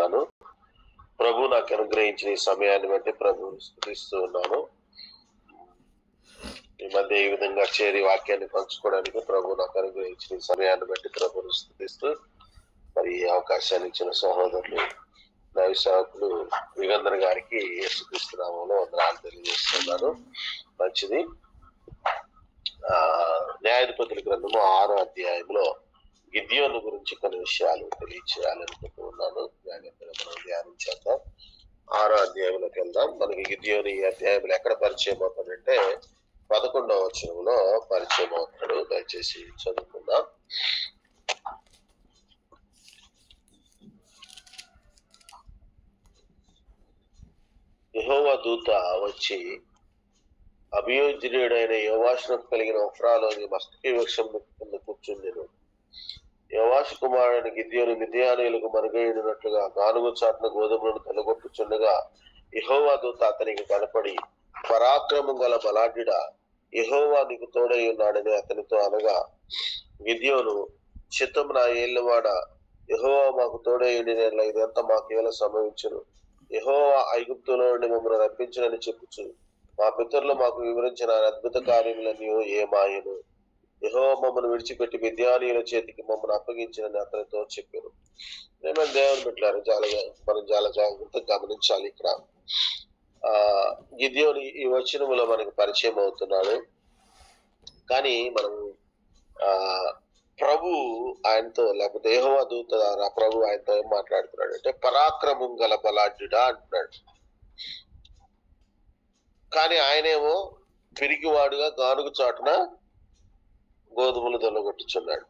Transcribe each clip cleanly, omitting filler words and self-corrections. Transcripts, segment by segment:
ఉన్నాను. ప్రభు నాకు అనుగ్రహించిన ఈ సమయాన్ని బట్టి ప్రభువుని స్తుతిస్తూ ఉన్నాను. ఈ మధ్య ఈ విధంగా చేరి వాక్యాన్ని పంచుకోవడానికి ప్రభు నాకు అనుగ్రహించిన ఈ సమయాన్ని బట్టి ప్రభువుని స్తుతిస్తూ మరి ఈ అవకాశాన్ని ఇచ్చిన సహోదరులు దైవ సేవకులు యుగంధర్ గారికి యేసుక్రీస్తు నామములో వందనాలు తెలియజేస్తున్నాను. మంచిది. న్యాయాధిపతుల గ్రంథము 6వ అధ్యాయంలో గిద్యోను గురించి కొన్ని విషయాలు తెలియచేయాలనుకుంటూ ఉన్నాను. జాగ్రత్తగా మనం ధ్యానించేద్దాం. 6వ అధ్యాయంలోకి వెళ్దాం. మనకి గిద్యోను ఈ అధ్యాయంలో ఎక్కడ పరిచయం అవుతాడంటే 11వ వచనంలో పరిచయం అవుతాడు. దయచేసి చదువుకుందాం. యెహోవా దూత వచ్చి అభియోజ్యుడైన యోవాషునకు కలిగిన ఒఫ్రాలోని మస్తకి వృక్షం కింద కూర్చుండెను. యోవాషు కుమారుని గిద్యోను మిద్యానీయులకు మరుగైనట్లుగా గానుగు చాటున గోధుమలను తలగొట్టుచుండగా యెహోవా దూత అతనికి కనపడి, పరాక్రమం గల బలాఢ్యుడా, యెహోవా నీకు తోడై ఉన్నాడని అతనితో అనగా, గిద్యోను చిత్తము నా ఏళ్ళవాడ, యెహోవా మాకు తోడై ఉండిన ఇదంతా మాకేలా సంభవించును. యెహోవా ఐగుప్తులో నుండి మమ్మల్ని రప్పించునని చెప్పుచు మా పితరులు మాకు వివరించిన అద్భుత కార్యములన్నీ ఏమాయను. యెహోవా మమ్మల్ని విడిచిపెట్టి మిద్యానీయుల చేతికి మమ్మల్ని అప్పగించినని అతనితో చెప్పారు. నేను దేవుని బిడ్డలారా మనం చాలా జాగ్రత్తగా గమనించాలి. ఇక్కడ గిద్యోను ఈ వచనములో మనకి పరిచయం అవుతున్నాడు. కానీ మనం ప్రభు ఆయనతో, లేకపోతే యెహోవా దూత ద్వారా ప్రభు ఆయనతో ఏం మాట్లాడుతున్నాడు అంటే, పరాక్రమం గల బలాఢ్యుడా అంటున్నాడు. కానీ ఆయనేమో పిరికివాడుగా గానుగు చాటున గోధుమలు దొల్లగొట్టుచున్నాడు.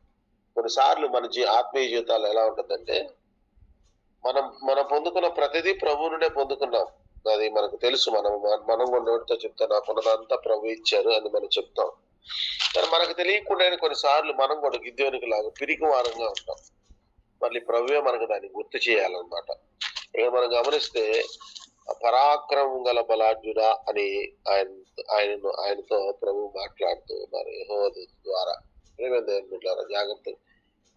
కొన్నిసార్లు మన ఆత్మీయ జీవితాలు ఎలా ఉంటుందంటే, మనం పొందుకున్న ప్రతిదీ ప్రభు నుండే పొందుకున్నాం. అది మనకు తెలుసు. మనం కూడా నోటితో చెప్తాం, నాకున్నదంతా ప్రభు ఇచ్చారు అని మనం చెప్తాం. కానీ మనకు తెలియకుండానే కొన్నిసార్లు మనం కూడా గిద్యోనికి లాగా పిరికి వారంగా ఉంటాం. మళ్ళీ ప్రభువే మనకు దాన్ని గుర్తు చేయాలన్నమాట. ఇక మనం గమనిస్తే పరాక్రమం గల బలాఢ్యుడా అని ఆయనతో ప్రభు మాట్లాడుతూ ఉన్నారు యెహోవా దూత ద్వారా. జాగ్రత్త.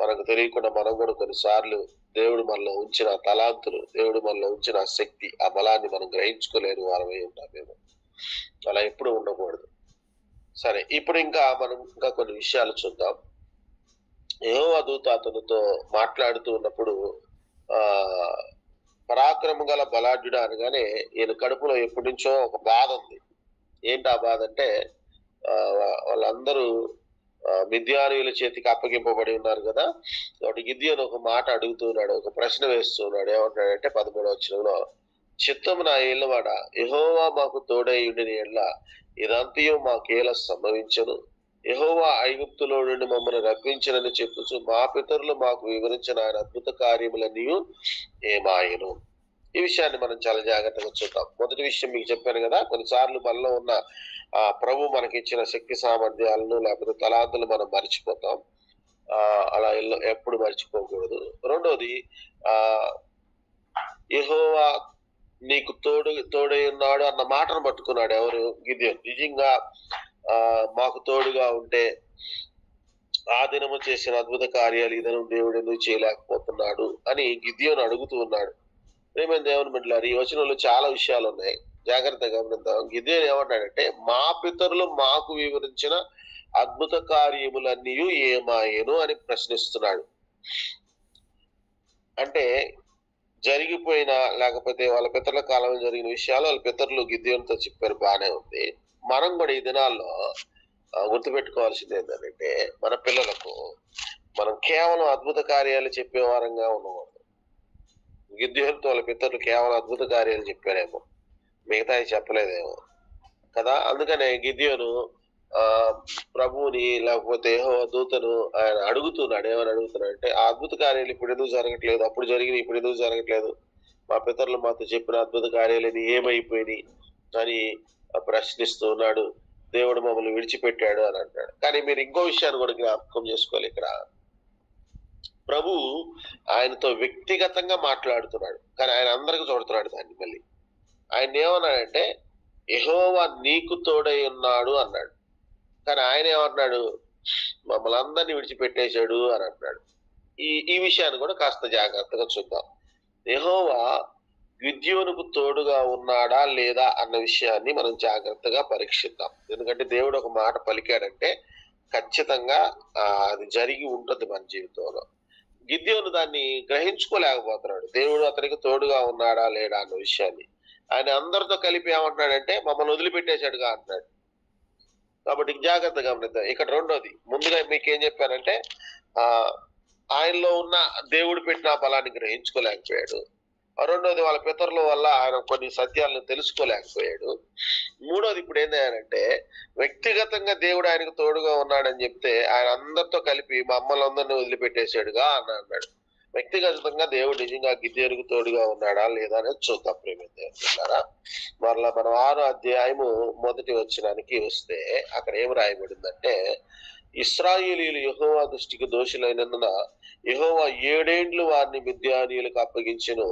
మనకు తెలియకుండా మనం కూడా కొన్నిసార్లు దేవుడు మనలో ఉంచిన తలాంతులు, దేవుడు మనలో ఉంచిన శక్తి, ఆ బలాన్ని మనం గ్రహించుకోలేని వారమై ఉంటాం మేము. అలా ఎప్పుడు ఉండకూడదు. సరే, ఇప్పుడు మనం ఇంకా కొన్ని విషయాలు చూద్దాం. యెహోవా దూత అతనితో మాట్లాడుతూ ఉన్నప్పుడు పరాక్రమం గల బలాఢ్యుడా అనగానే ఈయన కడుపులో ఎప్పటి నుంచో ఒక బాధ ఉంది. ఏంటి ఆ బాధ అంటే, వాళ్ళందరూ మిద్యానీయుల చేతికి అప్పగింపబడి ఉన్నారు కదా. కాబట్టి గిద్యోను ఒక మాట అడుగుతున్నాడు, ఒక ప్రశ్న వేస్తున్నాడు. ఏమంటాడంటే 13వ వచనంలో, చిత్తము నా ఏళ్ళవాడ, యెహోవా మాకు తోడై ఉండిన ఎడ్ల ఇదంతయు మాకేలా సంభవించను. యెహోవా ఐగుప్తులో నుండి మమ్మల్ని రప్పించనని చెప్పుచు మా పితరులు మాకు వివరించిన ఆయన అద్భుత కార్యములన్నీ ఏమాయను. ఈ విషయాన్ని మనం చాలా జాగ్రత్తగా చూద్దాం. మొదటి విషయం మీకు చెప్పాను కదా, కొన్నిసార్లు మనలో ఉన్న ప్రభు మనకిచ్చిన శక్తి సామర్థ్యాలను లేకపోతే తలాంతులు మనం మర్చిపోతాం. అలా ఎప్పుడు మర్చిపోకూడదు. రెండోది, యెహోవా నీకు తోడై ఉన్నాడు అన్న మాటను పట్టుకున్నాడు ఎవరు? గిద్యోను. నిజంగా మాకు తోడుగా ఉంటే ఆ దినము చేసిన అద్భుత కార్యాలు ఈ దినం దేవుడు ఎందుకు చేయలేకపోతున్నాడు అని గిద్యోను అడుగుతూ ఉన్నాడు. ప్రేమైన దేవుని బిడ్డలారా, ఈ వచనంలో చాలా విషయాలు ఉన్నాయి. జాగ్రత్తగా గమనిద్దాం. గిద్యోను ఏమంటాడంటే, మా పితరులు మాకు వివరించిన అద్భుత కార్యములన్నీ ఏమాయను అని ప్రశ్నిస్తున్నాడు. అంటే జరిగిపోయిన, లేకపోతే వాళ్ళ పితరుల కాలంలో జరిగిన విషయాలు వాళ్ళ పితరులు గిద్యోనుతో చెప్పారు, బాగానే ఉంది. మనం కూడా ఈ దినాల్లో గుర్తుపెట్టుకోవాల్సింది ఏంటంటే, మన పిల్లలకు మనం కేవలం అద్భుత కార్యాలు చెప్పే వారంగా ఉండకూడదు. గిద్యోనుతో వాళ్ళ పితరులు కేవలం అద్భుత కార్యాలు చెప్పారేమో, మిగతా చెప్పలేదేమో కదా. అందుకనే గిద్యోను ప్రభువుని, లేకపోతే యెహోవా దూతను ఆయన అడుగుతున్నాడు. ఏమని అడుగుతున్నాడు అంటే, ఆ అద్భుత కార్యాలు ఇప్పుడు ఎందుకు జరగట్లేదు? అప్పుడు జరిగినాయి, ఇప్పుడు ఎందుకు జరగట్లేదు? మా పితరులు మాతో చెప్పిన అద్భుత కార్యాలు ఏమైపోయినాయి అని ప్రశ్నిస్తూ ఉన్నాడు. దేవుడు మమ్మల్ని విడిచిపెట్టాడు అని అంటాడు. కానీ మీరు ఇంకో విషయాన్ని కూడా జ్ఞాపకం చేసుకోవాలి. ఇక్కడ ప్రభు ఆయనతో వ్యక్తిగతంగా మాట్లాడుతున్నాడు, కానీ ఆయన అందరికి చూడుతున్నాడు దాన్ని. మళ్ళీ ఆయన ఏమన్నాడంటే, యెహోవా నీకు తోడై ఉన్నాడు అన్నాడు. కానీ ఆయన ఏమంటున్నాడు? మమ్మల్ని అందరినీ విడిచిపెట్టేశాడు అని అంటున్నాడు. ఈ విషయాన్ని కూడా కాస్త జాగ్రత్తగా చూద్దాం. యెహోవా గిద్యోనుకు తోడుగా ఉన్నాడా లేదా అన్న విషయాన్ని మనం జాగ్రత్తగా పరీక్షిద్దాం. ఎందుకంటే దేవుడు ఒక మాట పలికాడంటే ఖచ్చితంగా అది జరిగి ఉంటుంది మన జీవితంలో. గిద్యోను దాన్ని గ్రహించుకోలేకపోతున్నాడు. దేవుడు అతనికి తోడుగా ఉన్నాడా లేడా అన్న విషయాన్ని. ఆయన అందరితో కలిపి ఏమంటున్నాడంటే మమ్మల్ని వదిలిపెట్టేశాడుగా అంటున్నాడు. కాబట్టి జాగ్రత్తగా గమనిద్దాం. ఇక్కడ రెండోది, ముందుగా మీకేం చెప్పానంటే ఆయనలో ఉన్న దేవుడు పెట్టిన బలాన్ని గ్రహించుకోలేకపోయాడు. రెండోది, వాళ్ళ పితరుల వల్ల ఆయన కొన్ని సత్యాలను తెలుసుకోలేకపోయాడు. మూడోది, ఇప్పుడు ఏంటంటే వ్యక్తిగతంగా దేవుడు ఆయనకు తోడుగా ఉన్నాడని చెప్తే ఆయన అందరితో కలిపి మమ్మల్ని అందరినీ వదిలిపెట్టేశాడుగా అని అన్నాడు. వ్యక్తిగతంగా దేవుడు నిజంగా గిద్యోనుకు తోడుగా ఉన్నాడా లేదా అనేది చూద్దాం. ప్రేమిద్దారా మరలా మనం 6వ అధ్యాయము 1వ వచనానికి వస్తే అక్కడ ఏం రాయబడిందంటే, ఇశ్రాయేలీయులు యెహోవా దృష్టికి దోషులైనందున యెహోవా 7 ఏండ్లు వారిని మిద్యానీయులకు అప్పగించెను.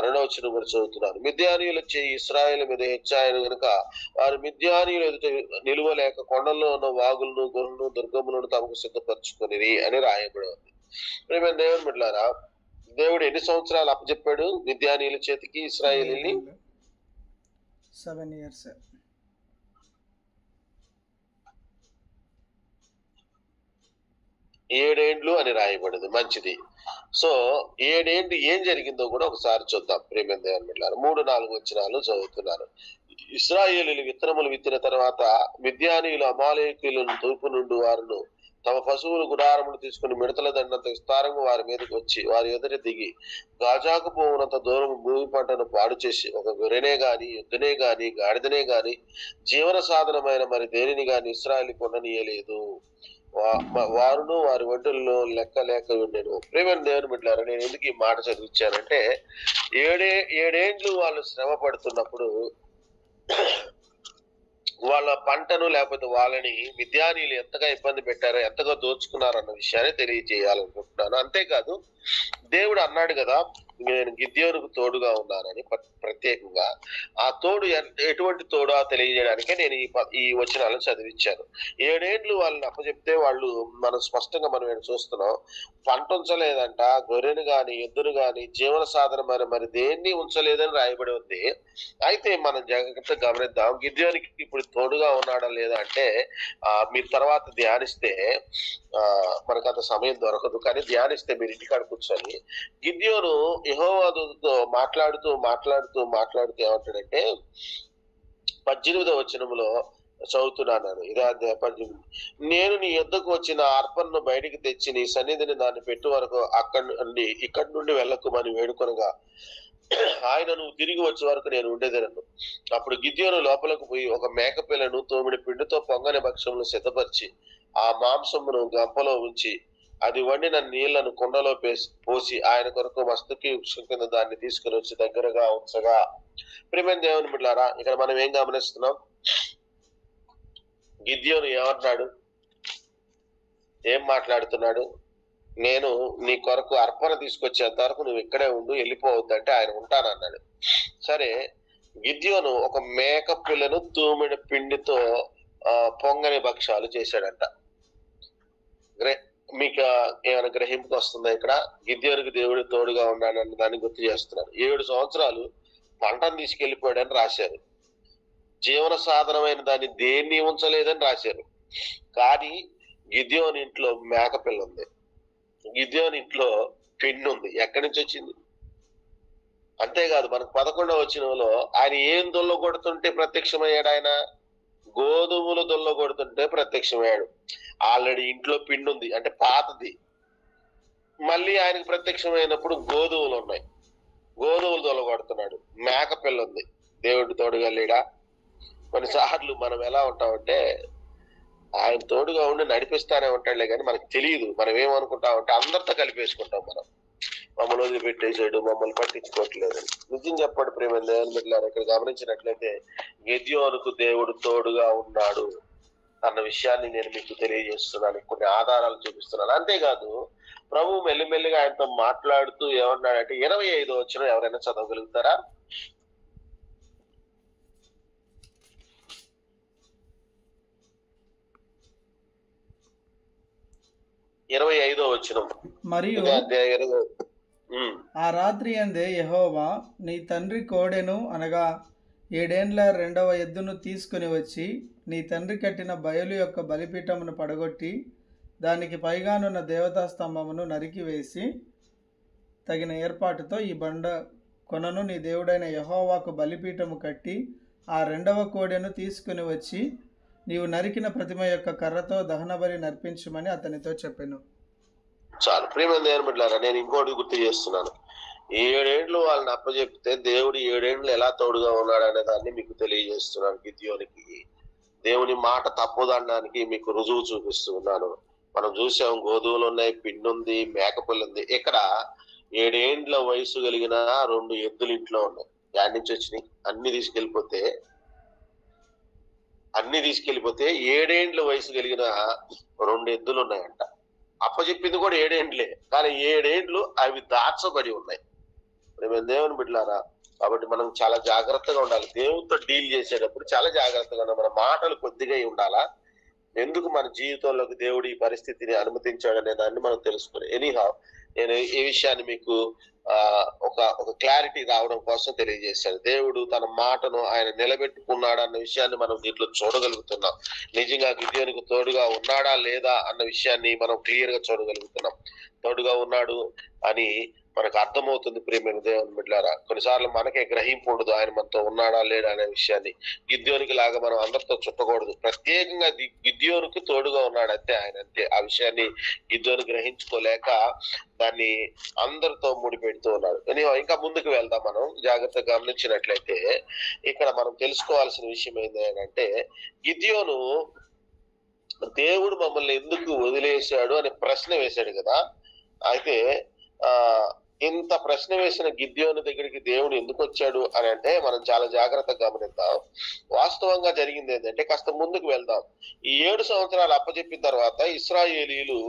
2వ వచనం కూడా చదువుతున్నాను. మిద్యానీయుల చేయి ఇశ్రాయేలు మీద హెచ్చాయను గనుక వారు మిద్యానీయులు ఎదుట నిలువలేక కొండల్లో ఉన్న వాగులను గొర్రెలను దుర్గములను తమకు సిద్ధపరచుకుని అని రాయబడి ఉంది. ప్రియమైన దేవుని బిడ్డలారా, దేవుడు ఎన్ని సంవత్సరాలు అప్పచెప్పాడు మిద్యానీయుల చేతికి ఇశ్రాయేలీని? 7 years. 7 ఏండ్లు అని రాయబడింది. మంచిది. సో 7 ఏండ్లు ఏం జరిగిందో కూడా ఒకసారి చూద్దాం. ప్రియమైన దేవుని బిడ్డలారా, 3, 4 వచనాలు చదువుతున్నాను. ఇశ్రాయేలీయులు విత్తనములు విత్తిన తర్వాత మిద్యానీయులు అమాలేకీయులను తూర్పు నుండి వారును తమ పశువులు గుడారములు తీసుకుని మిడతల దండంత విస్తారంగా వారి మీదకి వచ్చి వారి ఎదుట దిగి గాజాకు పోవునంత దూరం భూమి పంటను పాడు చేసి ఒక గొర్రెనే గాని ఎద్దునే గాని గాడిదనే గాని జీవన సాధనమైన మరి దేనిని గాని ఇశ్రాయేలు కొననీయలేదు. వారును వారి ఒడ్డుల్లో లెక్క లేక ఉండెను. ప్రేమైన దేవుని బిడ్డలారా, నేను ఎందుకు ఈ మాట చదివించానంటే 7 ఏండ్లు వాళ్ళు శ్రమ పడుతున్నప్పుడు వాళ్ళ పంటను లేకపోతే వాళ్ళని మిద్యానీయులు ఎంతగా ఇబ్బంది పెట్టారో, ఎంతగా దోచుకున్నారో అన్న విషయాన్ని తెలియజేయాలనుకుంటున్నాను. అంతేకాదు, దేవుడు అన్నాడు కదా నేను గిద్యోనుకు తోడుగా ఉన్నానని. ప్రత్యేకంగా ఆ తోడు ఎటువంటి తోడు తెలియజేయడానికే నేను ఈ వచనాలను చదివించాను. 7 ఏండ్లు వాళ్ళని అప్పచెప్తే వాళ్ళు మనం స్పష్టంగా మనం చూస్తున్నాం, పంట ఉంచలేదంట, గొర్రెను గాని ఎద్దును గాని జీవన సాధనమైన మరి దేన్ని ఉంచలేదని రాయబడి ఉంది. అయితే మనం జాగ్రత్తగా గమనిద్దాం, గిద్యోనికి ఇప్పుడు తోడుగా ఉన్నాడా లేదా అంటే మీరు తర్వాత ధ్యానిస్తే మనకు అంత సమయం దొరకదు, కానీ ధ్యానిస్తే మీరు ఇంటికాడ కూర్చొని గిద్యోను యెహోవాతో మాట్లాడుతూ ఏమంటాడంటే 18వ వచనంలో చదువుతున్నాను. ఇదే 18. నేను నీ యొద్దకు వచ్చిన అర్పణను బయటికి తెచ్చి నీ సన్నిధిని దాన్ని పెట్టు వరకు ఇక్కడి నుండి వెళ్ళకుమని వేడుకొనగా ఆయన నువ్వు తిరిగి వచ్చే వరకు నేను ఉండేదనను. అప్పుడు గిద్యోను లోపలకు పోయి ఒక మేకపిల్లను తోమిడి పిండితో పొంగని భక్ష్యములు సిద్ధపరిచి ఆ మాంసమును గంపలో ఉంచి అది వండిన నీళ్లను కుండలో పోసి ఆయన కొరకు మస్తుకి వృక్షం కింద దాన్ని తీసుకుని వచ్చి దగ్గరగా ఉంచగా. ప్రియమైన దేవుని బిడ్డలారా, ఇక్కడ మనం ఏం గమనిస్తున్నాం? గిద్యోను ఏమంటున్నాడు, ఏం మాట్లాడుతున్నాడు? నేను నీ కొరకు అర్పణ తీసుకొచ్చేంత వరకు నువ్వు ఇక్కడే ఉండు, వెళ్ళిపోవద్దంటే ఆయన ఉంటానన్నాడు. సరే, గిద్యోను ఒక మేక పిల్లను తూమిడి పిండితో పొంగని భక్ష్యాలు చేశాడంట. మీకు ఏమైనా గ్రహింపుకి వస్తుందా? ఇక్కడ గిద్యోనుకు దేవుడు తోడుగా ఉన్నాడన్న దాన్ని గుర్తు చేస్తున్నాడు. 7 సంవత్సరాలు పంటను తీసుకెళ్లిపోయాడని రాశారు. జీవన సాధనమైన దాన్ని దేన్ని ఉంచలేదని రాశారు. కానీ గిద్యోని ఇంట్లో మేకపిల్ల ఉంది, గిద్యోని ఇంట్లో పిండి ఉంది. ఎక్కడి నుంచి వచ్చింది? అంతేకాదు, మనకు 11వ వచనంలో ఆయన ఏం దొల్ల కొడుతుంటే ప్రత్యక్షమయ్యాడు? ఆయన గోధుమలు దొల్ల కొడుతుంటే ప్రత్యక్షమయ్యాడు. ఆల్రెడీ ఇంట్లో పిండి ఉంది, అంటే పాతది. మళ్ళీ ఆయనకు ప్రత్యక్షమైనప్పుడు గోధుమలు ఉన్నాయి, గోధుమలు దొల్ల కొడుతున్నాడు. మేకపిల్ల ఉంది. దేవుడు తోడుగా లేడా? కొన్నిసార్లు మనం ఎలా ఉంటామంటే ఆయన తోడుగా ఉండి నడిపిస్తానే ఉంటాడులే, కానీ మనకు తెలియదు. మనం ఏమనుకుంటామంటే అందరితో కలిపేసుకుంటాం. మనం మమ్మల్ని వదిలిపెట్టేసాడు, మమ్మల్ని పట్టించుకోవట్లేదు. నిజం చెప్పండి ప్రియమైన దేవుని బిడ్డలారా, ఇక్కడ గమనించినట్లయితే గిద్యోనుకు దేవుడు తోడుగా ఉన్నాడు అన్న విషయాన్ని నేను మీకు తెలియజేస్తున్నాను, కొన్ని ఆధారాలు చూపిస్తున్నాను. అంతేకాదు, ప్రభు మెల్లిమెల్లిగా ఆయనతో మాట్లాడుతూ ఏమన్నాడంటే 25వ వచనం ఎవరైనా చదవగలుగుతారా? 25వ వచనం. మరియు ఉమ్, ఆ రాత్రి అందే యెహోవా నీ తండ్రి కోడెను అనగా 7 ఏండ్ల రెండవ ఎద్దును తీసుకుని వచ్చి నీ తండ్రి కట్టిన బయలు యొక్క బలిపీఠమును పడగొట్టి దానికి పైగానున్న దేవతా స్తంభమును నరికివేసి తగిన ఏర్పాటుతో ఈ బండ కొనను నీ దేవుడైన యెహోవాకు బలిపీఠము కట్టి ఆ రెండవ కోడెను తీసుకుని వచ్చి నీవు నరికిన ప్రతిమ యొక్క కర్రతో దహనబలి నర్పించమని అతనితో చెప్పెను. చాలు. ప్రియమైన దేవుని బిడ్డలారా, నేను ఇంకోటి గుర్తు చేస్తున్నాను. 7 ఏండ్లు వాళ్ళని అప్పచెప్తే దేవుడు 7 ఏండ్లు ఎలా తోడుగా ఉన్నాడు అనే దాన్ని మీకు తెలియజేస్తున్నాను. గిద్యోనికి దేవుని మాట తప్పుదనడానికి మీకు రుజువు చూపిస్తూ ఉన్నాను. మనం చూసాం, గోధుమలు ఉన్నాయి, పిండి ఉంది, మేకపిల్ల ఉంది. ఇక్కడ 7 ఏండ్ల వయసు కలిగిన 2 ఎద్దులు ఇంట్లో ఉన్నాయి. యాడ్ నుంచి వచ్చినాయి? అన్ని తీసుకెళ్లిపోతే 7 ఏండ్ల వయసు కలిగిన 2 ఎద్దులు ఉన్నాయంట. అప్పచెప్పింది కూడా 7 ఏండ్లే, కానీ 7 ఏండ్లు అవి దాచబడి ఉన్నాయి. మేము దేవుని బిడ్డలారా, కాబట్టి మనం చాలా జాగ్రత్తగా ఉండాలి. దేవునితో డీల్ చేసేటప్పుడు చాలా జాగ్రత్తగా ఉండాలి. మన మాటలు కొద్దిగా ఉండాలా. ఎందుకు మన జీవితంలోకి దేవుడు ఈ పరిస్థితిని అనుమతించాడనే దాన్ని మనం తెలుసుకుని, ఎనీహా నేను ఈ విషయాన్ని మీకు ఒక క్లారిటీ రావడం కోసం తెలియజేశాను. దేవుడు తన మాటను ఆయన నిలబెట్టుకున్నాడు అన్న విషయాన్ని మనం దీంట్లో చూడగలుగుతున్నాం. నిజంగా గిద్యోనికి తోడుగా ఉన్నాడా లేదా అన్న విషయాన్ని మనం క్లియర్ గా చూడగలుగుతున్నాం. తోడుగా ఉన్నాడు అని మనకు అర్థమవుతుంది. ప్రియమైన దేవుని బిడ్డలారా, కొన్నిసార్లు మనకే గ్రహింపు ఉండదు ఆయన మనతో ఉన్నాడా లేడా అనే విషయాన్ని. గిద్యోనికి లాగా మనం అందరితో చుట్టకూడదు. ప్రత్యేకంగా గిద్యోనికి తోడుగా ఉన్నాడు అంతే ఆయన, అంతే. ఆ విషయాన్ని గిద్యోని గ్రహించుకోలేక దాన్ని అందరితో ముడిపెడుతూ ఉన్నాడు. ఇంకా ముందుకు వెళ్దాం. మనం జాగ్రత్తగా గమనించినట్లయితే ఇక్కడ మనం తెలుసుకోవాల్సిన విషయం ఏంటంటే, గిద్యోను దేవుడు మమ్మల్ని ఎందుకు వదిలేశాడు అనే ప్రశ్న వేశాడు కదా. అయితే ఇంత ప్రశ్న వేసిన గిద్యోను దగ్గరికి దేవుడు ఎందుకు వచ్చాడు అని అంటే మనం చాలా జాగ్రత్తగా గమనిద్దాం. వాస్తవంగా జరిగింది ఏంటంటే, కాస్త ముందుకు వెళ్దాం. ఈ 7 సంవత్సరాలు అప్పచెప్పిన తర్వాత ఇశ్రాయేలీయులు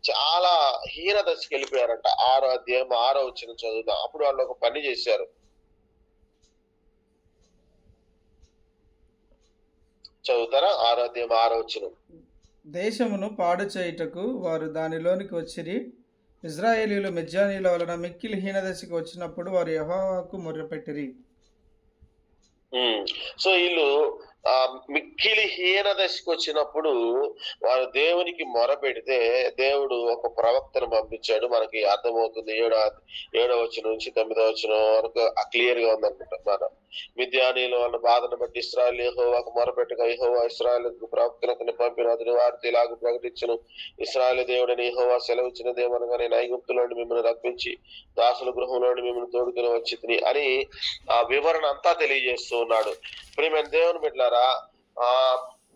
చాలా హీన దశకి వెళ్ళిపోయారంట. 6వ అధ్యాయం 6వ వచనం చదువుదాం. అప్పుడు వాళ్ళు ఒక పని చేశారు. చదువుతారా? 6వ అధ్యాయం 6వ వచనం. దేశమును పాడు చేయుటకు వారు దానిలోనికి వచ్చిరి. ఇజ్రాయేలీయులు మిద్యానీయుల వలన మిక్కిలి హీనదశకి వచ్చినప్పుడు వారు యెహోవాకు మొర్రపెట్టిరి. సో వీళ్ళు మిక్కిలి హీన దశకు వచ్చినప్పుడు వారు దేవునికి మొరపెడితే దేవుడు ఒక ప్రవక్తను పంపించాడు. మనకి అర్థమవుతుంది. 7వ వచనం నుంచి 9వ వచనం వరకు క్లియర్ గా ఉందనుకుంటా. మన మిద్యానీయుల వాళ్ళ బాధను బట్టి ఇశ్రాయేలు యెహోవాకు మొరపెట్టగా యెహోవా ఇశ్రాయేలుకు ప్రవక్తను పంపిన అతని వారితో ఇలాగ ప్రకటించును, ఇశ్రాయేలు దేవుడని యెహోవా సెలవిచ్చినదేమనగా నేను ఐగుప్తులోని మిమ్మల్ని రప్పించి దాసుల గృహంలోని మిమ్మల్ని తోడుకుని వచ్చి అని ఆ వివరణ అంతా తెలియజేస్తూ ఉన్నాడు. ప్రియమైన దేవుని బిడ్డలారా,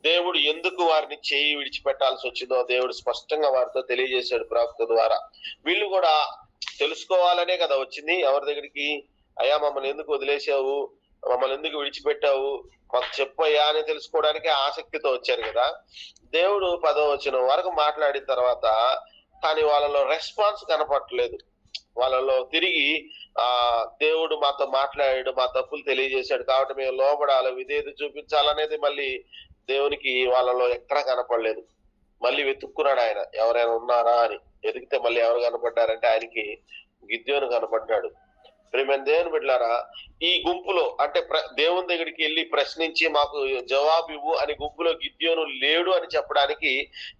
దేవుడు ఎందుకు వారిని చేయి విడిచిపెట్టాల్సి వచ్చిందో దేవుడు స్పష్టంగా వారితో తెలియజేశాడు ప్రవక్త ద్వారా. వీళ్ళు కూడా తెలుసుకోవాలనే కదా వచ్చింది. ఎవరి దగ్గరికి? అయ్యా మమ్మల్ని ఎందుకు వదిలేసావు, మమ్మల్ని ఎందుకు విడిచిపెట్టావు, మాకు చెప్పయ్యా అని తెలుసుకోవడానికి ఆసక్తితో వచ్చారు కదా. దేవుడు 10వ వచనం వరకు మాట్లాడిన తర్వాత కానీ వాళ్ళలో రెస్పాన్స్ కనపడలేదు. వాళ్ళలో తిరిగి దేవుడు మాతో మాట్లాడాడు, మా తప్పులు తెలియజేశాడు కాబట్టి మేము లోబడాలి, విధేయత చూపించాలనేది మళ్ళీ దేవునికి వాళ్ళలో ఎక్కడా కనపడలేదు. మళ్ళీ వెతుక్కున్నాడు ఆయన, ఎవరైనా ఉన్నారా అని. ఎదిగితే మళ్ళీ ఎవరు కనపడ్డారంటే ఆయనకి గిద్యోను కనపడ్డాడు. ప్రియమైన దేవుని బిడ్డలారా, ఈ గుంపులో అంటే దేవుని దగ్గరికి వెళ్ళి ప్రశ్నించి మాకు జవాబు ఇవ్వు అని గుంపులో గిద్యోను లేడు అని చెప్పడానికి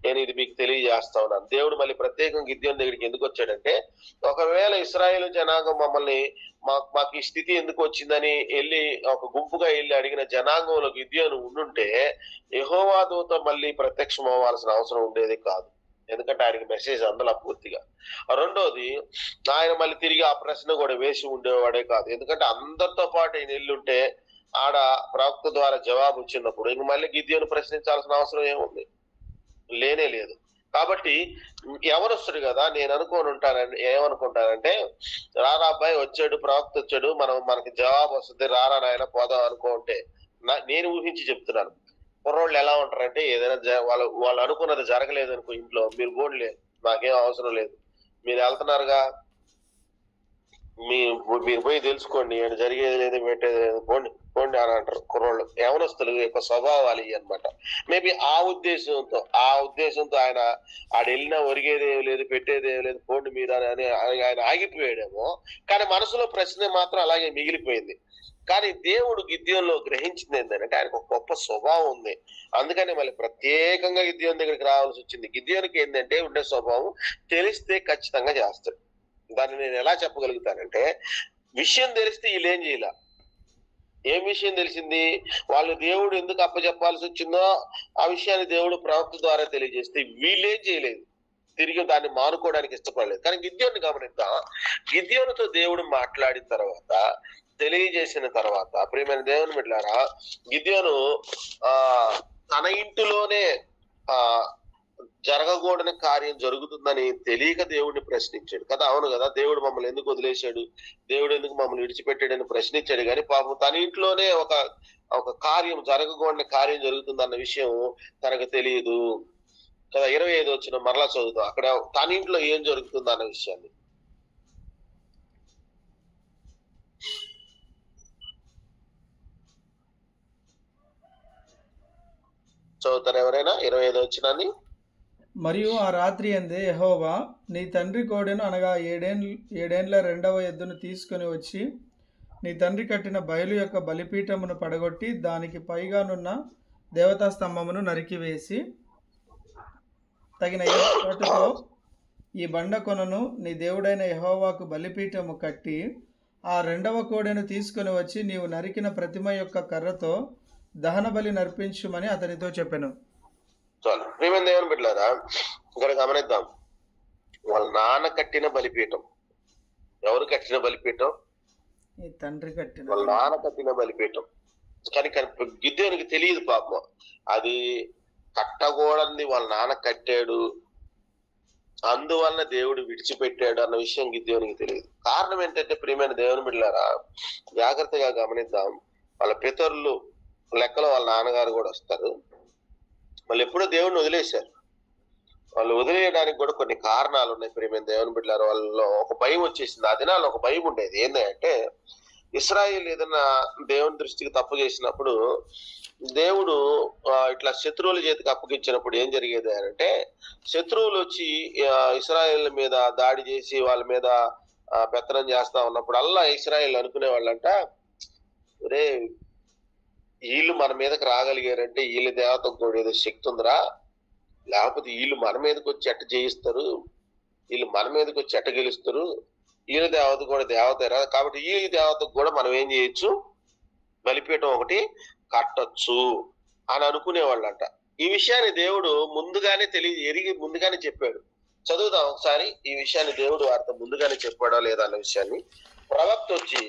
నేను ఇది మీకు తెలియజేస్తా ఉన్నాను. దేవుడు మళ్ళీ ప్రత్యేకంగా గిద్యోను దగ్గరికి ఎందుకు వచ్చాడంటే, ఒకవేళ ఇశ్రాయేలు జనాంగం మమ్మల్ని మాకు ఈ స్థితి ఎందుకు వచ్చిందని వెళ్ళి ఒక గుంపుగా వెళ్ళి అడిగిన జనాంగంలో గిద్యోను ఉండుంటే యెహోవా దూత మళ్ళీ ప్రత్యక్షం అవ్వాల్సిన అవసరం ఉండేది కాదు. ఎందుకంటే ఆయనకి మెసేజ్ అందులో పూర్తిగా. రెండోది, ఆయన మళ్ళీ తిరిగి ఆ ప్రశ్న కూడా వేసి ఉండేవాడే కాదు. ఎందుకంటే అందరితో పాటు ఆయన వెళ్ళుంటే ఆడ ప్రవక్త ద్వారా జవాబు వచ్చినప్పుడు ఇంక మళ్ళీ గిద్యోను ప్రశ్నించాల్సిన అవసరం ఏముంది? లేనే లేదు. కాబట్టి ఎవరొస్తాడు కదా, నేను ఏమనుకుంటానంటే రారా అబ్బాయి వచ్చాడు, ప్రవక్త వచ్చాడు, మనకి జవాబు వస్తుంది, రారా నాయన పోదాం అనుకుంటే నేను ఊహించి చెప్తున్నాను. కుర్రోళ్ళు ఎలా ఉంటారంటే, ఏదైనా వాళ్ళు అనుకున్నది జరగలేదు అనుకో ఇంట్లో, మీరు పోండి, నాకేం అవసరం లేదు, మీరు వెళ్తున్నారుగా, మీరు పోయి తెలుసుకోండి, జరిగేది లేదు పెట్టేది లేదు, పోండి చేసుకోండి అని అంటారు కుర్రోళ్ళు, యవనస్తులు యొక్క స్వభావాలు ఇవి అనమాట. మేబీ ఆ ఉద్దేశంతో ఆయన వెళ్ళినా ఒరిగేదేమి లేదు, పెట్టేదేమి లేదు, పోండి మీరు అని ఆయన ఆగిపోయాడేమో. కానీ మనసులో ప్రశ్న మాత్రం అలాగే మిగిలిపోయింది. కానీ దేవుడు గిద్యోనులో గ్రహించింది ఏంటంటే ఆయనకు ఒక గొప్ప స్వభావం ఉంది. అందుకని మళ్ళీ ప్రత్యేకంగా గిద్యోను దగ్గరికి రావాల్సి వచ్చింది. గిద్యోనికి ఏంటంటే ఉండే స్వభావం తెలిస్తే ఖచ్చితంగా చేస్తాడు. దాన్ని నేను ఎలా చెప్పగలుగుతానంటే, విషయం తెలిస్తే వీళ్ళేం చేయాల. ఏం విషయం తెలిసింది? వాళ్ళు దేవుడు ఎందుకు అప్పచెప్పాల్సి వచ్చిందో ఆ విషయాన్ని దేవుడు ప్రవక్త ద్వారా తెలియజేస్తే వీళ్ళేం చేయలేదు, తిరిగి దాన్ని మానుకోవడానికి ఇష్టపడలేదు. కానీ గిద్యోన్ని గమనిద్దాం. గిద్యోనుతో దేవుడు మాట్లాడిన తర్వాత, తెలియజేసిన తర్వాత, ప్రియమైన దేవుని బిడ్డలారా, గిద్యోను తన ఇంటిలోనే జరగకూడని కార్యం జరుగుతుందని తెలియక దేవుడిని ప్రశ్నించాడు కదా. అవును కదా, దేవుడు మమ్మల్ని ఎందుకు వదిలేశాడు, దేవుడు ఎందుకు మమ్మల్ని విడిచిపెట్టాడని ప్రశ్నించాడు. కానీ పాపం తన ఇంట్లోనే ఒక కార్యం, జరగకూడని కార్యం జరుగుతుందన్న విషయం తనకు తెలియదు కదా. 25 వచ్చిన మరలా చదువుతాం. అక్కడ తన ఇంట్లో ఏం జరుగుతుంది అన్న విషయాన్ని చదువుతారు ఎవరైనా? 25 వచ్చినాన్ని. మరియు ఆ రాత్రి అందే యెహోవా నీ తండ్రి కోడెను అనగా ఏడేండ్ల రెండవ ఎద్దును తీసుకొని వచ్చి నీ తండ్రి కట్టిన బయలు యొక్క బలిపీఠమును పడగొట్టి దానికి పైగానున్న దేవతా స్తంభమును నరికివేసి తగిన ఏర్పాటుతో ఈ బండ కొనను నీ దేవుడైన యెహోవాకు బలిపీఠము కట్టి ఆ రెండవ కోడెను తీసుకొని వచ్చి నీవు నరికిన ప్రతిమ యొక్క కర్రతో దహన బలి నర్పించుమని అతనితో చెప్పెను. చాలు. ప్రియమైన దేవుని బిడ్డలారా, ఇక్కడ గమనిద్దాం. వాళ్ళ నాన్న కట్టిన బలిపీఠం. ఎవరు కట్టిన బలిపీఠం? తండ్రి కట్టిన, వాళ్ళ నాన్న కట్టిన బలిపీఠం. కానీ గిద్యోనికి తెలియదు పాపం. అది కట్టకూడని వాళ్ళ నాన్న కట్టాడు, అందువలన దేవుడు విడిచిపెట్టాడు అన్న విషయం గిద్యోనికి తెలియదు. కారణం ఏంటంటే, ప్రియమైన దేవుని బిడ్డలారా, జాగ్రత్తగా గమనిద్దాం. వాళ్ళ పితరులు లెక్కలో వాళ్ళ నాన్నగారు కూడా వస్తారు. వాళ్ళు ఎప్పుడో దేవుడిని వదిలేశారు. వాళ్ళు వదిలేయడానికి కూడా కొన్ని కారణాలు ఉన్నాయి. ప్రియమైన దేవుని బిడ్డలారా, వాళ్ళలో ఒక భయం వచ్చేసింది. ఆ దినాల్లో ఒక భయం ఉండేది. ఏంటంటే, ఇశ్రాయేలు ఏదైనా దేవుని దృష్టికి తప్పు చేసినప్పుడు, దేవుడు ఇట్లా శత్రువుల చేతికి అప్పగించినప్పుడు ఏం జరిగేది అంటే, శత్రువులు వచ్చి ఇశ్రాయేల్ మీద దాడి చేసి వాళ్ళ మీద పెత్తనం చేస్తా ఉన్నప్పుడు అల్లా ఇశ్రాయేల్ అనుకునే వాళ్ళంట, రే వీళ్ళు మన మీదకి రాగలిగారంటే వీళ్ళ దేవతకు కూడా ఏదో శక్తి ఉందిరా, లేకపోతే వీళ్ళు మన మీదకి వచ్చి ఎట్ట జయిస్తారు, వీళ్ళు మన మీదకి వచ్చి ఎట్ట గెలుస్తారు, వీళ్ళ దేవత కూడా దేవతరా, కాబట్టి ఈ దేవతకు కూడా మనం ఏం చేయొచ్చు, బలిపీఠం ఒకటి కట్టొచ్చు అని అనుకునేవాళ్ళంట. ఈ విషయాన్ని దేవుడు ముందుగానే ఎరిగి ముందుగానే చెప్పాడు. చదువుదాం ఒకసారి ఈ విషయాన్ని. దేవుడు వారితో ముందుగానే చెప్పాడా లేదా అన్న విషయాన్ని. ప్రవక్త వచ్చి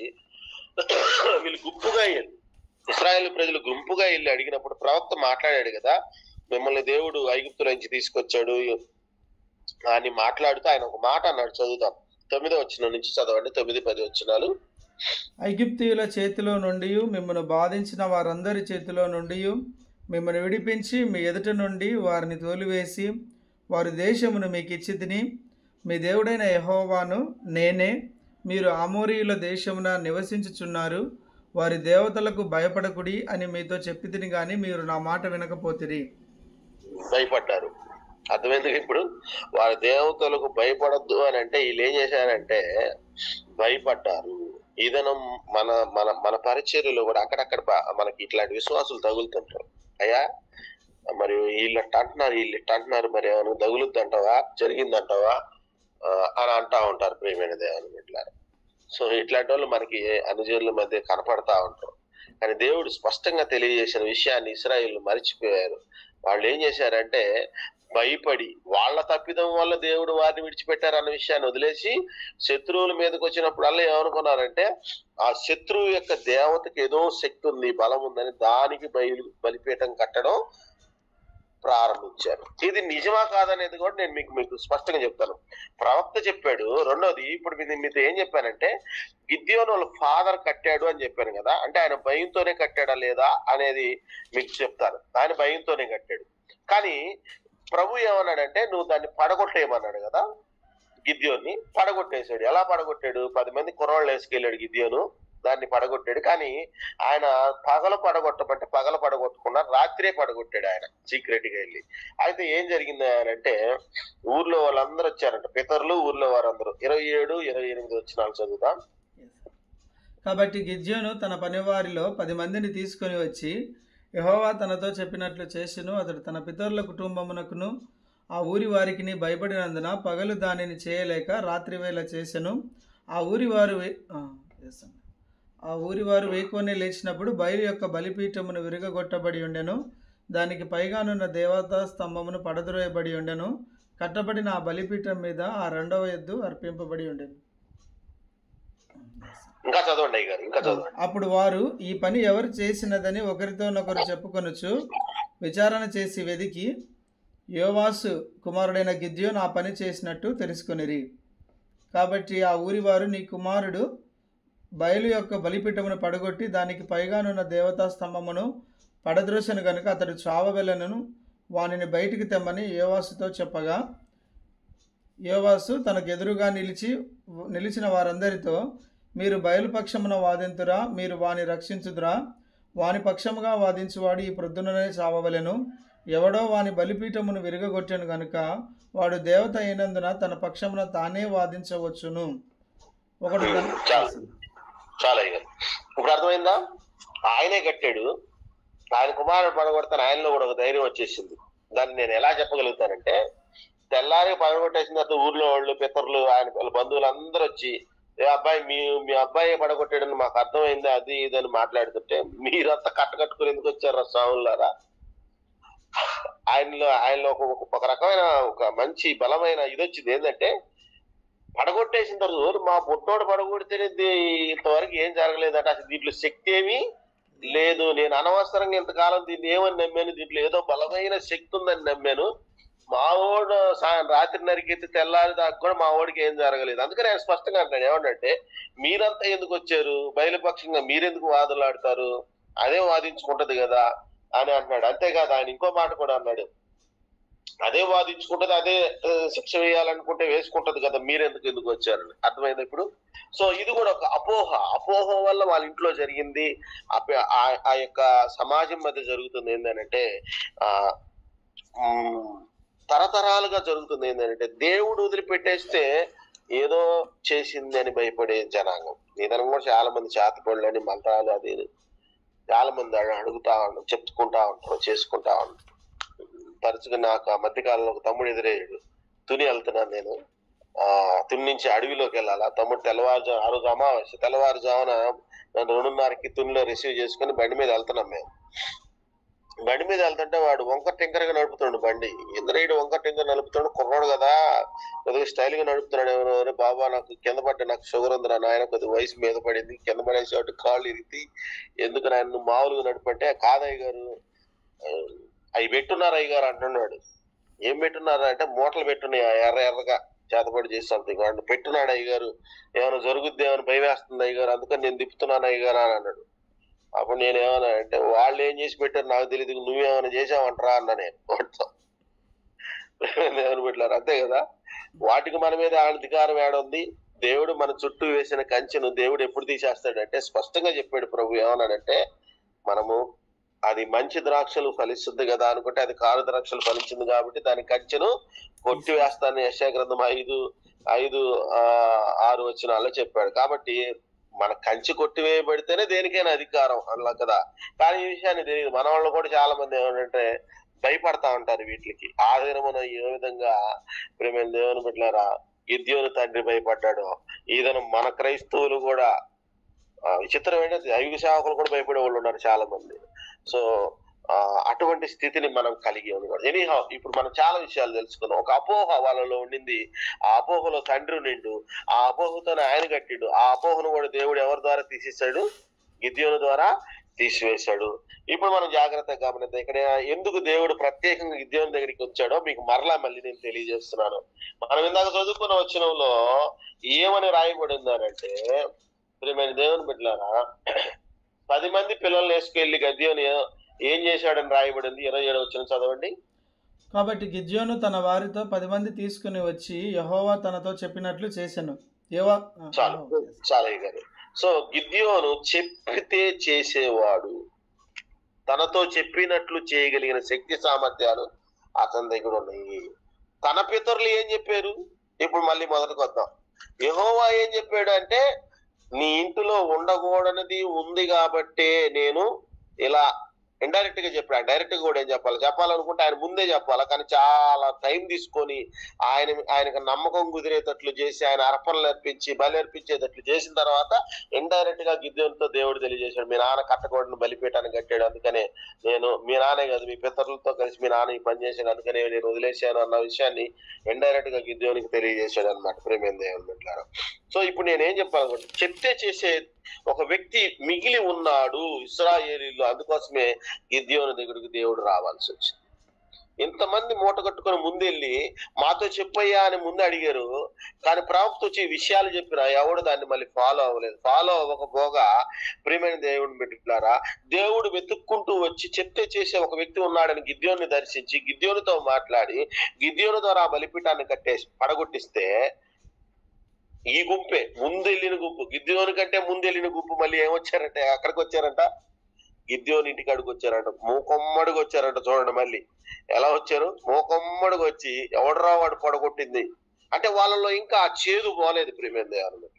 వీళ్ళు గుంపుగా వెళ్ళి, ఇశ్రాయేలు ప్రజలు గుంపుగా వెళ్ళి అడిగినప్పుడు ప్రవక్త మాట్లాడాడు కదా, మిమ్మల్ని దేవుడు ఐగుప్తుల నుంచి తీసుకొచ్చాడు అని మాట్లాడుతూ ఆయన ఒక మాట అన్నాడు. చదువుతాం. 9వ వచనం నుంచి చదవండి. 9, 10 వచనాలు. ఐగుప్తీయుల చేతిలో నుండి మిమ్మల్ని బాధించిన వారందరి చేతిలో నుండి మిమ్మల్ని విడిపించి మీ ఎదుట నుండి వారిని తోలివేసి వారి దేశమును మీకు ఇచ్చి తిని మీ దేవుడైన యెహోవాను నేనే. మీరు అమోరీయుల దేశమున నివసించుచున్నారు, వారి దేవతలకు భయపడకుడి అని మీతో చెప్పి తిని గాని మీరు నా మాట వినకపోతిరి. భయపడ్డారు. అర్థమైంది. ఇప్పుడు వారి దేవతలకు భయపడద్దు అని అంటే వీళ్ళు ఏం చేశారంటే భయపడ్డారు. ఏదైనా మన మన మన పరిచర్యలో కూడా అక్కడక్కడ మనకి ఇట్లాంటి విశ్వాసులు తగులుతుంటారు. అయ్యా మరి వీళ్ళు అంటున్నారు మరి ఏమైనా తగులుద్దంటావా, జరిగిందంటావా అని అంటా ఉంటారు. ప్రియమైన దేవుని బిడ్డలారా, సో ఇట్లాంటి వాళ్ళు మనకి అనుజనుల మధ్య కనపడతా ఉంటారు. కానీ దేవుడు స్పష్టంగా తెలియజేసిన విషయాన్ని ఇశ్రాయేలు మరిచిపోయారు. వాళ్ళు ఏం చేశారంటే భయపడి, వాళ్ళ తప్పిదం వల్ల దేవుడు వారిని విడిచిపెట్టారు అన్న విషయాన్ని వదిలేసి శత్రువుల మీదకి వచ్చినప్పుడల్లా ఏమనుకున్నారంటే ఆ శత్రువు యొక్క దేవతకి ఏదో శక్తి ఉంది, బలం ఉందని దానికి బలిపీఠం కట్టడం ప్రారంభించారు. ఇది నిజమా కాదనేది కూడా నేను మీకు స్పష్టంగా చెప్తాను. ప్రవక్త చెప్పాడు. రెండోది, ఇప్పుడు మీతో ఏం చెప్పానంటే గిద్యోను వాళ్ళ ఫాదర్ కట్టాడు అని చెప్పాను కదా, అంటే ఆయన భయంతోనే కట్టాడా లేదా అనేది మీకు చెప్తాను. ఆయన భయంతోనే కట్టాడు. కానీ ప్రభు ఏమన్నాడంటే నువ్వు దాన్ని పడగొట్టేయమన్నాడు కదా. గిద్యోన్ని పడగొట్టేశాడు. ఎలా పడగొట్టాడు? 10 మంది కుర్రాళ్ళు వేసుకెళ్ళాడు గిద్యోను. దాన్ని పడగొట్టాడు. కానీ ఆయన పగల పడగొట్టకుండా రాత్రే పడగొట్టాడు ఆయన సీక్రెట్ గా వెళ్ళి. అయితే ఏం జరిగింది అంటే ఊర్లో వాళ్ళందరూ వచ్చారంట, పితరులు ఊర్లో వారందరూ. 27, 28 వచనాలు చదువుతాం. కాబట్టి గిద్యోను తన పనివారిలో 10 మందిని తీసుకొని వచ్చి యెహోవా తనతో చెప్పినట్లు చేసెను. అతడు తన పితరుల కుటుంబమునకును ఆ ఊరి వారికి భయపడినందున పగలు దానిని చేయలేక రాత్రి వేళ చేసెను. ఆ ఊరి వారు వేకువనే లేచినప్పుడు బయలు యొక్క బలిపీఠమును విరగగొట్టబడి ఉండెను. దానికి పైగానున్న దేవతా స్తంభమును పడద్రోయబడి ఉండెను. కట్టబడిన ఆ బలిపీఠం మీద ఆ 2వ ఎద్దు అర్పింపబడి ఉండెను. ఇంకా చదవండి అయ్యగారు, ఇంకా చదవండి. అప్పుడు వారు ఈ పని ఎవరు చేసినదని ఒకరితోనొకరు చెప్పుకొనుచు విచారణ చేసి వెదికి యోవాసు కుమారుడైన గిద్యోను ఆ పని చేసినట్టు తెలుసుకొనిరి. కాబట్టి ఆ ఊరి వారు, నీ కుమారుడు బయలు యొక్క బలిపీఠమును పడగొట్టి దానికి పైగానున్న దేవతా స్తంభమును పడద్రోసెను గనుక అతడు చావవెళ్ళను, వానిని బయటికి తెమ్మని యోవాసుతో చెప్పగా, యోవాసు తనకు ఎదురుగా నిలిచిన వారందరితో, మీరు బయలుపక్షమున వాదింతురా, మీరు వాని రక్షించుదురా? వాని పక్షముగా వాదించువాడు ఈ ప్రొద్దుననే చావవలెను. ఎవడో వాని బలిపీఠమును విరగగొట్టెను గనుక వాడు దేవత అయినందున తన పక్షమున తానే వాదించవచ్చును. ఒకడు చాలా ఇప్పుడు అర్థమైందా? ఆయనే కట్టాడు, ఆయన కుమారుడు పడగొడతాను, ఆయనలో కూడా ఒక ధైర్యం వచ్చేసింది. దాన్ని నేను ఎలా చెప్పగలుగుతానంటే, తెల్లారి పడగొట్టేసిన తర్వాత ఊర్లో వాళ్ళు, పితరులు, ఆయన బంధువులు అందరూ వచ్చి, ఏ అబ్బాయి మీ అబ్బాయి పడగొట్టాడని మాకు అర్థమైంది, అది ఇదని మాట్లాడుతుంటే, మీరంతా కట్టుకుని ఎందుకు వచ్చారా స్వాములారా? ఆయనలో ఒక రకమైన ఒక మంచి బలమైన ఇది వచ్చింది. ఏంటంటే పడగొట్టేసిన తర్వాత మా పుట్టోడు పడగొడితేనే ఇంతవరకు ఏం జరగలేదంటే అసలు దీంట్లో శక్తి ఏమీ లేదు, నేను అనవసరంగా ఇంతకాలం దీన్ని ఏమని నమ్మాను, దీంట్లో ఏదో బలమైన శక్తి ఉందని నమ్మాను, మా ఓడు రాత్రి నరికెత్తి తెల్లారి దాకా కూడా మా ఓడికి ఏం జరగలేదు. అందుకని ఆయన స్పష్టంగా అంటాడు, ఏమంటే మీరంతా ఎందుకు వచ్చారు, బయలుపక్షంగా మీరెందుకు వాదులాడతారు, అదే వాదించుకుంటది కదా అని అంటున్నాడు. అంతేకాదు ఆయన ఇంకో మాట కూడా అన్నాడు, అదే వాదించుకుంటది, అదే శిక్ష వేయాలనుకుంటే వేసుకుంటది కదా, ఎందుకు వచ్చారని. అర్థమైంది ఇప్పుడు? సో ఇది కూడా ఒక అపోహ వల్ల వాళ్ళ ఇంట్లో జరిగింది, ఆ యొక్క సమాజం మధ్య జరుగుతుంది ఏంటంటే తరతరాలుగా జరుగుతుంది ఏంటంటే దేవుడు వదిలిపెట్టేస్తే ఏదో చేసింది అని భయపడే జనాంగం. ఏదైనా కూడా చాలా మంది చేతపడులని మంత్రాలు అది చాలా మంది అడుగుతా ఉంటారు, చెప్పుకుంటా ఉంటారు, చేసుకుంటా ఉంటారు. తరచుగా నాకు ఆ మధ్యకాలంలో ఒక తమ్ముడు ఎదురయ్యాడు. తుని వెళ్తున్నాను నేను, తుని నుంచి అడవిలోకి వెళ్ళాలి. ఆ తమ్ముడు తెల్లవారుజాము, ఆ రోజు అమావాస్య, తెల్లవారుజామున నన్ను 2:30కి తునిలో రిసీవ్ చేసుకుని బండి మీద వెళ్తున్నాం. మేము బండి మీద వెళ్తుంటే వాడు వంకర టింకరగా నడుపుతున్నాడు బండి. ఇంద్రయుడు వంకర టింకర నడుపుతున్నాడు, కుర్రాడు కదా, కొద్దిగా స్టైల్ గా నడుపుతున్నాడు. ఎవరు బాబా నాకు కింద పడ్డా, నాకు షుగర్ ఉంది నాయన, కొద్దిగా వయసు మీద పడింది, కింద పడేసేవాడు కాళ్ళు ఇరిగి, ఎందుకు నాయన మామూలుగా నడుపంటే, కాదయ్య గారు అవి పెట్టున్నారు అయ్య గారు అంటున్నాడు. ఏం పెట్టున్నారు అంటే మూటలు పెట్టున్నాయి ఎర్రగా చేతపడి చేసి సంథింగ్. వాడిని పెట్టున్నాడు అయ్య గారు, ఏమైనా జరుగుద్ది, ఏమైనా భయం వేస్తుంది అయ్య గారు, అందుకని నేను తిప్పుతున్నాను అయ్య గారు అని అన్నాడు. అప్పుడు నేను ఏమన్నా అంటే, వాళ్ళు ఏం చేసి పెట్టారు నాకు తెలియదు, నువ్వేమైనా చేసావంటరా అన్నా నేను వాటితో. దేవుని పెట్టారు అంతే కదా, వాటికి మన మీద అధికారం ఏడుంది. దేవుడు మన చుట్టూ వేసిన కంచెను దేవుడు ఎప్పుడు తీసేస్తాడంటే స్పష్టంగా చెప్పాడు ప్రభు. ఏమన్నాడంటే, మనము అది మంచి ద్రాక్షలు ఫలిస్తుంది కదా అనుకుంటే అది కారు ద్రాక్షలు ఫలించింది కాబట్టి దాని కంచెను కొట్టి వేస్తానని యెషయా గ్రంథం 5:6 వచనాల్లో చెప్పాడు. కాబట్టి మన కంచి కొట్టివేయబడితేనే దేనికైనా అధికారం అలా కదా. కానీ ఈ విషయాన్ని తెలియదు. మన వాళ్ళు కూడా చాలా మంది ఏమంటే భయపడతా ఉంటారు వీటికి. ఆ దినమున ఏ విధంగా ప్రేమైన దేవుని బిడ్డలారా గిద్యోను తండ్రి భయపడ్డాడు, ఈదను మన క్రైస్తవులు కూడా విచిత్రం ఏంటంటే దైవ సేవకులు కూడా భయపడే వాళ్ళు ఉన్నారు చాలా మంది. సో అటువంటి స్థితిని మనం కలిగి ఉన్నాం. ఎనీహౌ ఇప్పుడు మనం చాలా విషయాలు తెలుసుకుందాం. ఒక అపోహ వాళ్ళలో ఉండింది, ఆ అపోహలో తండ్రి నిండు, ఆ అపోహతోనే ఆయన కట్టిడు. ఆ అపోహను కూడా దేవుడు ఎవరి ద్వారా తీసేశాడు? గిద్యోను ద్వారా తీసివేశాడు. ఇప్పుడు మనం జాగ్రత్తగా గమనిద్దాం. ఇక్కడ ఎందుకు దేవుడు ప్రత్యేకంగా గిద్యోను దగ్గరికి వచ్చాడో మీకు మళ్ళీ నేను తెలియజేస్తున్నాను. మనం ఇందాక చదువుకున్న వచనంలో ఏమని రాయబడిందనంటే, ప్రియమైన దేవుని బిడ్డలారా 10 మంది పిల్లల్ని వేసుకెళ్లి గిద్యోను ఏం చేశాడని రాయబడింది. 27వ వచనం చదవండి. కాబట్టి గిద్యోను తన వారితో 10 మంది తీసుకుని వచ్చి యెహోవా తనతో చెప్పినట్లు చేశాను. చాలా గారు సో గిద్యోను చెప్పితే చేసేవాడు, తనతో చెప్పినట్లు చేయగలిగిన శక్తి సామర్థ్యాలు అతని దగ్గర ఉన్నాయి. తన పితరులు ఏం చెప్పారు? ఇప్పుడు మళ్ళీ మొదటికి వద్దాం. యెహోవా ఏం చెప్పాడు అంటే, నీ ఇంటిలో ఉండకూడనిది ఉంది కాబట్టే నేను ఇలా ఇండైరెక్ట్ గా చెప్పాడు. డైరెక్ట్ గా కూడా ఏం చెప్పాలనుకుంటే ఆయన ముందే చెప్పాలి, కానీ చాలా టైం తీసుకొని ఆయనకు నమ్మకం కుదిరేటట్లు చేసి ఆయన అర్పణలు అర్పించి బలి అర్పించేటట్లు చేసిన తర్వాత ఇండైరెక్ట్ గా గిద్యోనుతో దేవుడు తెలియజేశాడు, మీ నాన్న కట్టకూడని బలిపీఠాన్ని కట్టాడు, అందుకనే నేను మీ నాన్నే కాదు మీ పితరులతో కలిసి మీ నాన్న ఈ పని చేశాడు, అందుకనే నేను వదిలేశాను అన్న విషయాన్ని ఇండైరెక్ట్ గా గిద్యోనికి తెలియజేశాడు అనమాట. ప్రేమ దేవుని బిడ్డలారా. సో ఇప్పుడు నేనేం చెప్పాలనుకుంటే, చెప్తే చేసే ఒక వ్యక్తి మిగిలి ఉన్నాడు ఇశ్రాయేలీయులు, అందుకోసమే గిద్యోను దగ్గరికి దేవుడు రావాల్సి వచ్చింది. ఇంతమంది మూట కట్టుకొని ముందెళ్ళి మాతో చెప్పయ్యా అని ముందు అడిగారు, కానీ ప్రవక్త వచ్చి విషయాలు చెప్పినా ఎవడు దాన్ని మళ్ళీ ఫాలో అవ్వలేదు. ఫాలో అవ్వకపోగా ప్రియమైన దేవుడిని బిడ్డలారా, దేవుడు వెతుక్కుంటూ వచ్చి చెప్తే చేసే ఒక వ్యక్తి ఉన్నాడని గిద్యోన్ని దర్శించి గిద్యోనుతో మాట్లాడి గిద్యోను ద్వారా బలిపీఠాన్ని కట్టేసి పడగొట్టిస్తే ఈ గుంపే ముందెళ్ళిన గుంపు, గిద్యోని కంటే ముందెళ్ళిన గుంపు మళ్ళీ ఏమొచ్చారంట, అక్కడికి వచ్చారంట, గిద్యోని ఇంటికాడికి వచ్చారంట, మూకొమ్మడికి వచ్చారంట. చూడండి మళ్ళీ ఎలా వచ్చారు, మూకొమ్మడికి వచ్చి ఎవడరా వాడు పడగొట్టింది అంటే వాళ్ళలో ఇంకా ఆ చేదు పోలేదు. ప్రేమ దేవుని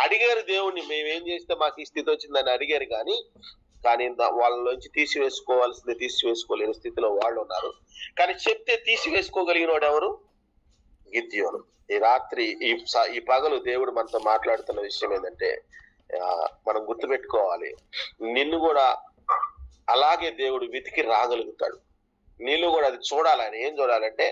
అడిగారు దేవుణ్ణి, మేమేం చేస్తే మాకు ఈ స్థితి వచ్చిందని అడిగారు, కానీ వాళ్ళలోంచి తీసివేసుకోవాల్సింది తీసివేసుకోలేని స్థితిలో వాళ్ళు ఉన్నారు. కానీ చెప్తే తీసివేసుకోగలిగిన వాడు ఎవరు? గిద్యోను. ఈ రాత్రి ఈ పగలు దేవుడు మనతో మాట్లాడుతున్న విషయం ఏంటంటే, మనం గుర్తుపెట్టుకోవాలి, నిన్ను కూడా అలాగే దేవుడు వెతికి రాగలుగుతాడు. నీళ్ళు కూడా అది చూడాలి. ఆయన ఏం చూడాలంటే,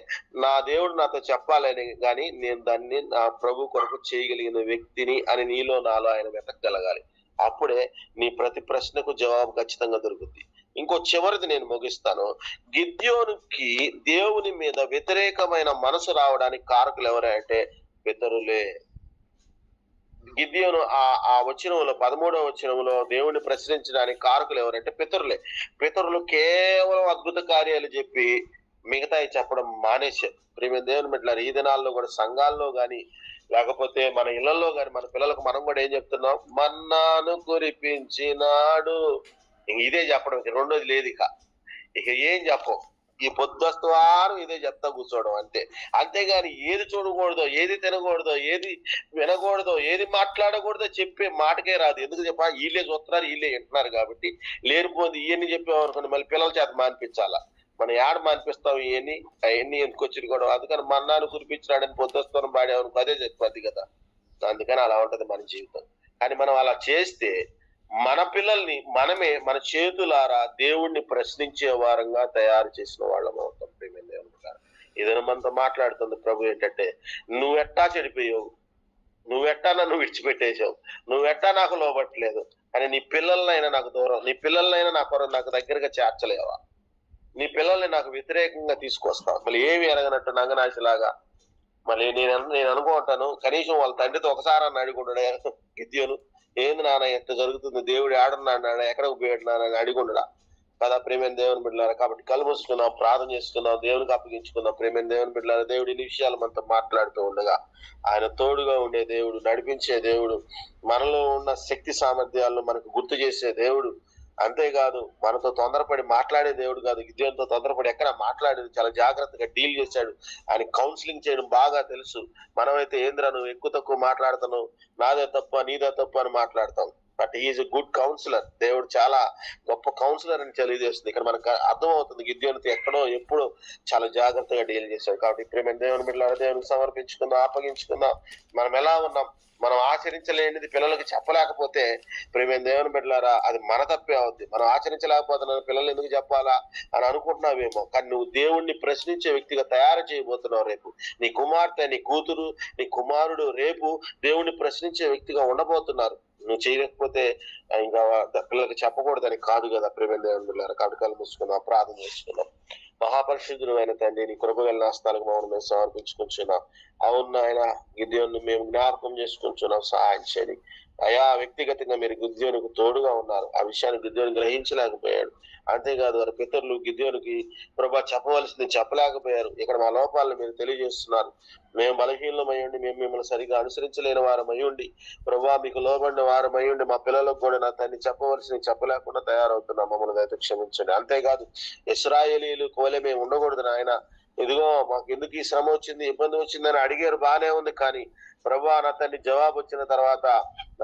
నా దేవుడు నాతో చెప్పాలని కానీ నేను దాన్ని నా ప్రభు కొరకు చేయగలిగిన వ్యక్తిని అని నీలో నాలో ఆయన వెతకగలగాలి. అప్పుడే నీ ప్రతి ప్రశ్నకు జవాబు ఖచ్చితంగా దొరుకుతుంది. ఇంకో చివరిది నేను ముగిస్తాను. గిద్యోనుకి దేవుని మీద వ్యతిరేకమైన మనసు రావడానికి కారకులు ఎవరంటే పితరులే. గిద్యోను ఆ వచనంలో 13వ వచనంలో దేవుని ప్రశ్నించడానికి కారకులు ఎవరంటే పితరులే. పితరులు కేవలం అద్భుత కార్యాలు చెప్పి మిగతాయి చెప్పడం మానేశారు. ప్రియమైన దేవుని బిడ్డలారా, ఈ దినాల్లో కూడా సంఘాల్లో గాని లేకపోతే మన ఇళ్లలో గాని మన పిల్లలకు మనం కూడా ఏం చెప్తున్నాం, మన్నాను కురిపించినాడు, ఇదే చెప్పడం, రెండోది లేదు. ఇక ఏం చెప్పం, ఈ పొద్దుస్తవారం ఇదే చెప్తా కూర్చోవడం అంతే. అంతేగాని ఏది చూడకూడదో, ఏది తినకూడదో, ఏది వినకూడదో, ఏది మాట్లాడకూడదో చెప్పే మాటకే రాదు. ఎందుకు చెప్పా, వీళ్ళే చూస్తున్నారు, వీళ్ళే వింటున్నారు కాబట్టి. లేనిపోయింది ఇవన్నీ చెప్పామనుకోండి మళ్ళీ పిల్లల చేత మానిపించాలా. మనం ఏడ మానిపిస్తాం అవన్నీ ఎందుకు వచ్చి కూడా. అందుకని మన్నాను కురిపించినాడని పొద్దుస్తూరం పాడేవనుకో అదే చెప్పద్ది కదా. అందుకని అలా ఉంటది మన జీవితం. కానీ మనం అలా చేస్తే మన పిల్లల్ని మనమే మన చేతులారా దేవుణ్ణి ప్రశ్నించే వారంగా తయారు చేసిన వాళ్ళం అవుతాం. ప్రేమ దేవుని గారు ఏదైనా మనతో మాట్లాడుతుంది ప్రభు ఏంటంటే, నువ్వెట్టా చెడిపోయావు, నువ్వెట్టా నన్ను విడిచిపెట్టేసావు, నువ్వెట్టా నాకు లోబట్టలేదు, కానీ నీ పిల్లలనైనా నాకు దూరం, నీ పిల్లలనైనా నాకు దగ్గరగా చేర్చలేవా, నీ పిల్లల్ని నాకు వ్యతిరేకంగా తీసుకొస్తావు. మళ్ళీ ఏమి ఎరగనట్టు నంగనాశిలాగా మళ్ళీ నేను అనుకుంటాను, కనీసం వాళ్ళ తండ్రితో ఒకసారి అన్న అడుగుండడా గిద్యోను, ఏంది నాన్న ఎంత జరుగుతుంది, దేవుడు ఆడున్నాడు, ఎక్కడికి పోయాడు అని అడిగుండడా కదా. ప్రేమైన దేవుని బిడ్డలారా, కాబట్టి కళ్ళు మూసుకున్నాం, ప్రార్థన చేసుకున్నాం, దేవునికి అప్పగించుకున్నాం. ప్రేమైన దేవుని బిడ్డలారా, దేవుడు ఇన్ని విషయాలు మనతో మాట్లాడుతూ ఉండగా ఆయన తోడుగా ఉండే దేవుడు, నడిపించే దేవుడు, మనలో ఉన్న శక్తి సామర్థ్యాలను మనకు గుర్తు చేసే దేవుడు, అంతేకాదు మనతో తొందరపడి మాట్లాడే దేవుడు కాదు. గిద్యోనుతో తొందరపడి ఎక్కడ మాట్లాడేది, చాలా జాగ్రత్తగా డీల్ చేశాడు. ఆయన కౌన్సిలింగ్ చేయడం బాగా తెలుసు. మనమైతే ఏంద్రా నువ్వు ఎక్కువ తక్కువ మాట్లాడుతాను, నాదే తప్ప నీదే తప్ప అని మాట్లాడతాం. But is a good counsellor. దేవుడు చాలా గొప్ప కౌన్సిలర్ అని తెలియజేస్తుంది. ఇక్కడ మనకు అర్థమవుతుంది గిద్యోనుతో ఎక్కడో ఎప్పుడు చాలా జాగ్రత్తగా డీల్ చేశాడు. కాబట్టి ప్రేమ దేవుని బిడ్డలారా, దేవునికి సమర్పించుకుందాం, అప్పగించుకుందాం. మనం ఎలా ఉన్నాం, మనం ఆచరించలేనిది పిల్లలకి చెప్పలేకపోతే ప్రేమ దేవుని బిడ్డలారా అది మన తప్పే అవుద్ది. మనం ఆచరించలేకపోతున్నాను పిల్లలు ఎందుకు చెప్పాలా అని అనుకుంటున్నావేమో, కానీ నువ్వు దేవుణ్ణి ప్రశ్నించే వ్యక్తిగా తయారు చేయబోతున్నావు. రేపు నీ కుమార్తె, నీ కూతురు, నీ కుమారుడు రేపు దేవుణ్ణి ప్రశ్నించే వ్యక్తిగా ఉండబోతున్నారు. నువ్వు చేయలేకపోతే ఇంకా పిల్లలకి చెప్పకూడదని కాదు కదా. ప్రేమ దేవుని బిడ్డలారా, కాబట్టి కళ్ళు మూసుకుందాం, ప్రార్థన చేసుకుందాం. మహాపరిశుద్ధుడు అయిన తండ్రి, నీ కృప గల హస్తాలకు మమ్మల్ని మేము సమర్పించుకుంటున్నాం. అవును ఆయన గిద్యోను మేము జ్ఞాపకం చేసుకుంటున్నాం, సహాయం చేయండి. అయా వ్యక్తిగతంగా మీరు గిద్యోనుకు తోడుగా ఉన్నారు. ఆ విషయాన్ని గిద్యోను గ్రహించలేకపోయాడు. అంతేకాదు వారి పితరులు గిద్యోనుకి ప్రభా చెప్పవలసింది చెప్పలేకపోయారు. ఇక్కడ మా లోపాలను మీరు తెలియజేస్తున్నారు. మేము బలహీనమై ఉండి, మేము మిమ్మల్ని సరిగా అనుసరించలేని వారమై ఉండి, ప్రభా మీకు లోబడిన వారమై ఉండి, మా పిల్లలకు కూడా నా తండ్రి చెప్పవలసింది చెప్పలేకుండా తయారవుతున్నాం. మమ్మల్ని దయతో క్షమించండి. అంతేకాదు ఇశ్రాయేలీయులు కోలే మేము ఉండకూడదు నాయన, ఇదిగో మాకు ఎందుకు ఈ శ్రమ వచ్చింది, ఇబ్బంది వచ్చిందని అడిగారు, బానే ఉంది. కానీ ప్రభా నా తండ్రి జవాబు వచ్చిన తర్వాత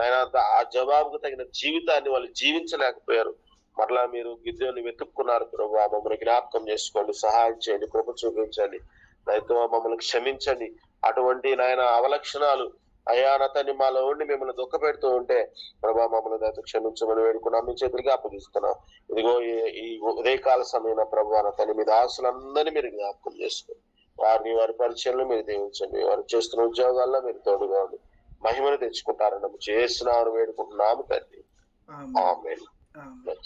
ఆయన ఆ జవాబుకు తగిన జీవితాన్ని వాళ్ళు జీవించలేకపోయారు. మరలా మీరు గిద్యోని వెతుక్కున్నారు. ప్రభా మమ్మల్ని జ్ఞాపకం చేసుకోండి, సహాయం చేయండి, కృప చూపించండి, దయతో మమ్మల్ని క్షమించండి. అటువంటి నాయన అవలక్షణాలు అయా నా తండ్రి మాలో ఉండి మిమ్మల్ని దుఃఖపెడుతూ ఉంటే ప్రభా మమ్మల్ని దయతో క్షమించమని వేడుకున్నాం, మీ చేతులకి అప్పగిస్తున్నాం. ఇదిగో ఈ ఉదయకాల సమయంలో ప్రభా నా తండ్రి మీ దాసులందరినీ మీరు జ్ఞాపకం చేసుకోండి. వారిని వారి పరిచయంలో మీరు దీవించండి. వారు చేస్తున్న ఉద్యోగాల్లో మీరు తోడుగా ఉండి మహిమను తెచ్చుకుంటారని చేస్తున్నామని వేడుకుంటున్నాము తండ్రి. ఆమేన్. ఆమేన్. ఆమేన్.